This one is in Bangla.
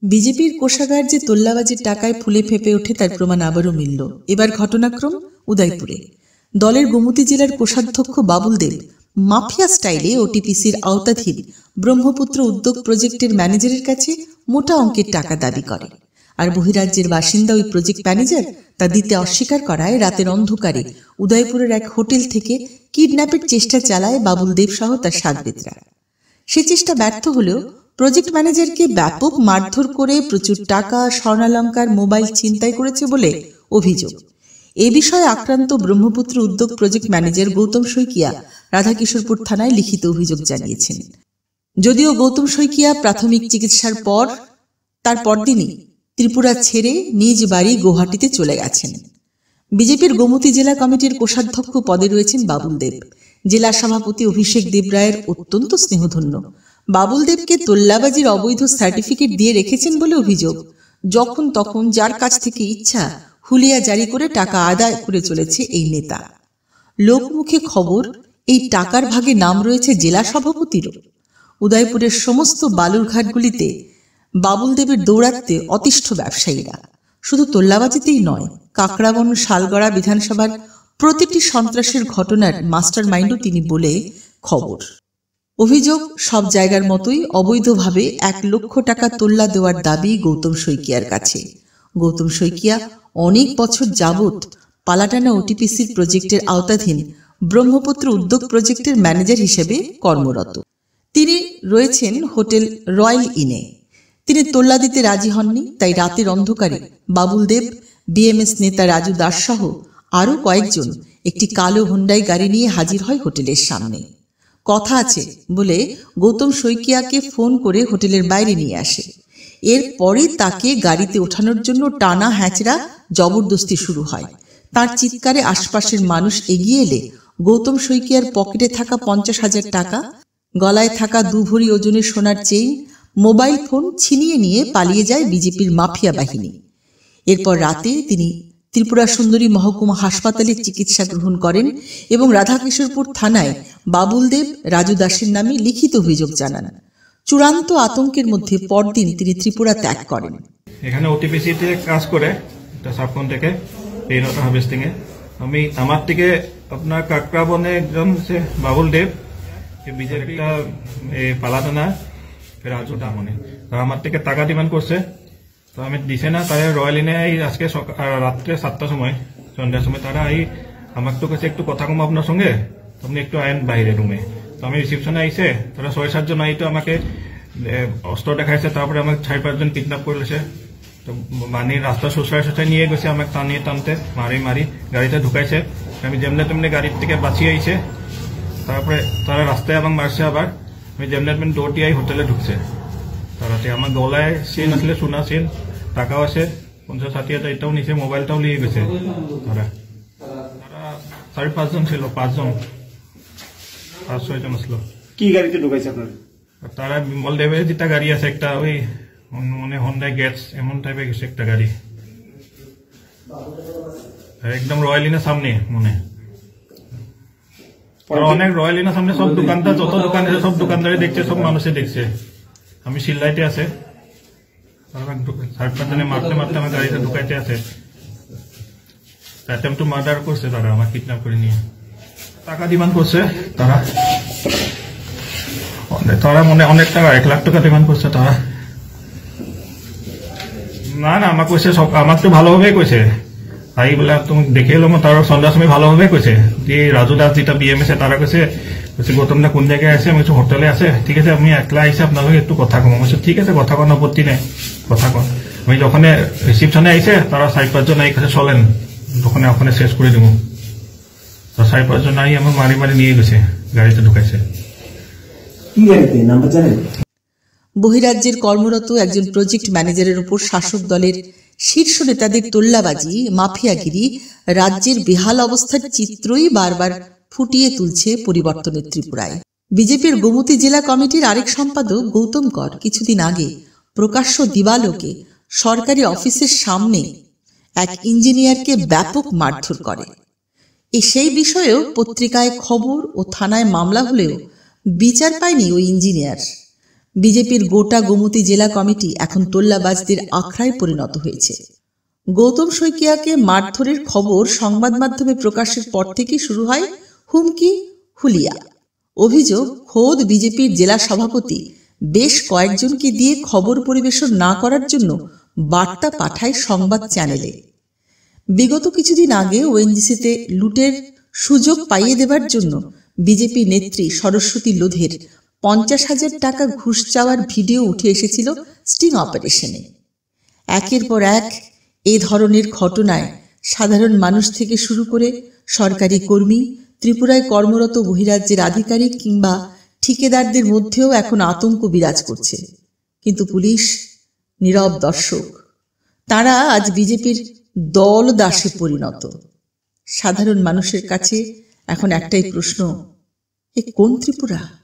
বিজেপির কোষাগার যে তোল্লাবাজির টাকায় ফুলে ফেঁপে ওঠে তার প্রমাণ আবারও মিলল। এবার ঘটনাক্রম উদয়পুরে। দলের গোমতী জেলার কোষাধ্যক্ষ বাবুল দেব মাফিয়া স্টাইলে ওটিপিসির আওতাধীন ব্রহ্মপুত্র উদ্যোগ প্রজেক্টের ম্যানেজারের কাছে মোটা অঙ্কের টাকা দাবি করে। আর বহিরাজ্যের বাসিন্দা ওই প্রজেক্ট ম্যানেজার তা দিতে অস্বীকার করায় রাতের অন্ধকারে উদয়পুরের এক হোটেল থেকে কিডন্যাপের চেষ্টা চালায় বাবুল দেব সহ তার সাগরেদরা। সে চেষ্টা ব্যর্থ হলেও প্রজেক্ট ম্যানেজারকে ব্যাপক মারধর করে প্রচুর টাকা, স্বর্ণালংকার, মোবাইল ছিনতাই করেছে বলে অভিযোগ। এ বিষয়ে আক্রান্ত ব্রহ্মপুত্র উদ্যোগ প্রজেক্ট ম্যানেজার গৌতম শইকিয়া রাধাকিশোরপুর থানায় লিখিত অভিযোগ জানিয়েছেন। যদিও গৌতম শইকিয়া প্রাথমিক চিকিৎসার পর তার পরদিনই ত্রিপুরা ছেড়ে নিজ বাড়ি গৌহাটিতে চলে গেছেন। বিজেপির গোমতী জেলা কমিটির কোষাধ্যক্ষ পদে রয়েছেন বাবুল দেব। জেলা সভাপতি অভিষেক দেবরায়ের অত্যন্ত স্নেহধন্য বাবুল দেবকে তোল্লাবাজির অবৈধ সার্টিফিকেট দিয়ে রেখেছেন বলে অভিযোগ। যখন তখন যার কাছ থেকে ইচ্ছা হুলিয়া জারি করে টাকা আদায় করে চলেছে এই নেতা। লোকমুখে খবর, এই টাকার ভাগে নাম রয়েছে জেলা সভাপতিরও। উদয়পুরের সমস্ত বালুরঘাটগুলিতে বাবুল দেবের দৌরাত্মে অতিষ্ঠ ব্যবসায়ীরা। শুধু তোল্লাবাজিতেই নয়, কাকড়াবন, শালগড়া বিধানসভার প্রতিটি সন্ত্রাসের ঘটনার মাস্টার মাইন্ডও তিনি বলে খবর। অভিযোগ, সব জায়গার মতোই অবৈধভাবে 1 লক্ষ টাকা তোল্লা দেওয়ার দাবি গৌতম শইকিয়ার কাছে। গৌতম শইকিয়া অনেক বছর যাবৎ পালাটানা ওটিপিসির প্রজেক্টের আওতাধীন ব্রহ্মপুত্র উদ্যোগ প্রজেক্টের ম্যানেজার হিসেবে কর্মরত। তিনি রয়েছেন হোটেল রয়্যাল ইনে। তিনি তোল্লা দিতে রাজি হননি, তাই রাতের অন্ধকারে বাবুল দেব, বিএমএস নেতা রাজু দাস সহ আরও কয়েকজন একটি কালো হুন্ডাই গাড়ি নিয়ে হাজির হয় হোটেলের সামনে। কথা আছে বলে গৌতম শইকিয়াকে ফোন করে হোটেলের বাইরে নিয়ে আসে। এরপরে তাকে গাড়িতে ওঠানোর জন্য টানা হ্যাচড়া জবরদস্তি শুরু হয়। তার চিৎকারে আশপাশের মানুষ এগিয়ে এলে গৌতম শইকিয়ার পকেটে থাকা 50,000 টাকা, গলায় থাকা 2 ভরি ওজনের সোনার চেইন, মোবাইল ফোন ছিনিয়ে নিয়ে পালিয়ে যায় বিজেপির মাফিয়া বাহিনী। এরপর রাতে তিনি ত্রিপুরা সুন্দরী মহকুমা হাসপাতালে চিকিৎসা গ্রহণ করেন এবং রাধাকিশোরপুর থানায় বাবুল দেব, রাজু দাসের নামে লিখিত অভিযোগ জানান। চূড়ান্ত আতঙ্কের মধ্যে পরদিন তিনি ত্রিপুরা ত্যাগ করেন। এখানে ওটিপিসিতে কাজ করে একটা সাবকন থেকে পেইনট হারভেস্টিং এ আমি আমার থেকে আপনার কাকড়াবনে একজন বাবুল দেব বিজেপি একটা পালাটানা রাজু দামনে আমার থেকে টাকা ডিমান্ড করছে। তো আমি দিছে না, তারা রয়্যাল ইনে আজকে রাত্রে 7টার সময়, সন্ধ্যার সময় তারা আমার তো কাছে একটু কথা কম আপনার সঙ্গে, আপনি একটু আইন বাইরে রুমে। তো আমি রিসিপশনে আইসে, তারা 6-7 জন তো আমাকে অস্ত্র দেখাইছে, তারপরে আমাকে 4-5 জন কিডন্যাপ করেছে। তো মানে রাস্তা সোসায় নিয়ে গেছে, আমাকে টানতে মারি গাড়িতে ঢুকাইছে। আমি যেমনে তেমনি গাড়ির থেকে বাঁচিয়ে আইছে, তারপরে তারা রাস্তায় আমাকে মারছে। আবার আমি যেমনে তেমনি দৌড়টি হোটেলে ঢুকছে। তারাতে আমার গলায় চেন আসলে, সোনা চেন, টাকাও আছে 50-60 এটাও নিচে, মোবাইলটাও নিয়ে গেছে। তারা 4-5 জন ছিল, 5-6 জন আসলো। কি গাড়িতে ঢুকাইছে আপনার? তারা বিমল দেবের যেটা গাড়ি আছে একটা, ওই মানে হন্ডাই গ্যাটস এমন টাইপের গেছে একটা গাড়ি, একদম রয়্যাল ইনের সামনে মনে। অনেক রয়্যাল ইনের সামনে সব দোকানদার, যত দোকান আছে সব দোকানদারে দেখছে, সব মানুষে দেখছে। আমি সিল্লাইতে আছে, 4-5 জনে মারতে মারতে আমার গাড়িতে ঢুকাইতে আছে। অ্যাটেম্প টু মার্ডার করছে তারা, আমার কিডন্যাপ করে নিয়ে টাকা ডিমান্ড করছে। তারা মনে অনেক টাকা, 1 লাখ টাকা ডিমান্ড করছে তারা। না আমার কইছে, আমার তো ভালোভাবে কইছে, তাই বলে তুমি দেখে এলো। তারা সন্ধ্যার সময় ভালোভাবে কইছে যে রাজু দাস যেটা বিএমএস তারা কইছে গৌতম দা কোন জায়গায় আছে। আমি হোটেলে আছে, ঠিক আছে আমি একলা আইসে আপনার লগে একটু কথা কম। আমি ঠিক আছে কথা কোন আপত্তি নেই, কথা কন। আমি যখন রিসিপশনে আইসে, তারা 4-5 জন এই কাছে চলেন, তখন ওখানে শেষ করে দিব। 4-5 জন আই আমার মারি নিয়ে গেছে, গাড়িতে ঢুকাইছে। বহিরাজ্যের কর্মরত একজন প্রজেক্ট ম্যানেজারের উপর শাসক দলের শীর্ষ নেতাদের তোল্লাবাজি, মাফিয়াগিরি, রাজ্যের বেহাল অবস্থার চিত্রই বারবার ফুটিয়ে তুলছে পরিবর্তনের ত্রিপুরায়। বিজেপির গোমতী জেলা কমিটির আরেক সম্পাদক গৌতম কর কিছুদিন আগে প্রকাশ্য দিবালোকে সরকারি অফিসের সামনে এক ইঞ্জিনিয়ারকে ব্যাপক মারধর করে। সেই বিষয়েও পত্রিকায় খবর ও থানায় মামলা হলেও বিচার পায়নি ওই ইঞ্জিনিয়ার। বিজেপির গোটা গোমতী জেলা কমিটি এখন তোল্লাবাজদের আখড়ায় পরিণত হয়েছে। গৌতম শইকিয়াকে মারধরের খবর সংবাদ মাধ্যমে প্রকাশের পর থেকেই শুরু হয় হুমকি হুলিয়া। অভিযোগ, খোদ বিজেপির জেলা সভাপতি বেশ কয়েকজনকে দিয়ে খবর পরিবেশন না করার জন্য বার্তা পাঠায় সংবাদ চ্যানেলে। বিগত কিছুদিন আগে ওএনজিসিতে লুটের সুযোগ পাইয়ে দেবার জন্য বিজেপি নেত্রী সরস্বতী লোধের 50,000 টাকা ঘুষ চাওয়ার ভিডিও উঠে এসেছিল স্টিং অপারেশনে। একের পর এক এ ধরনের ঘটনায় সাধারণ মানুষ থেকে শুরু করে সরকারি কর্মী, ত্রিপুরায় কর্মরত বহিরাজ্যের আধিকারিক কিংবা ঠিকাদারদের মধ্যেও এখন আতঙ্ক বিরাজ করছে। কিন্তু পুলিশ নীরব দর্শক। তারা আজ বিজেপির দল দাসে পরিণত। সাধারণ মানুষের কাছে এখন একটাই প্রশ্ন, এ কোন ত্রিপুরা?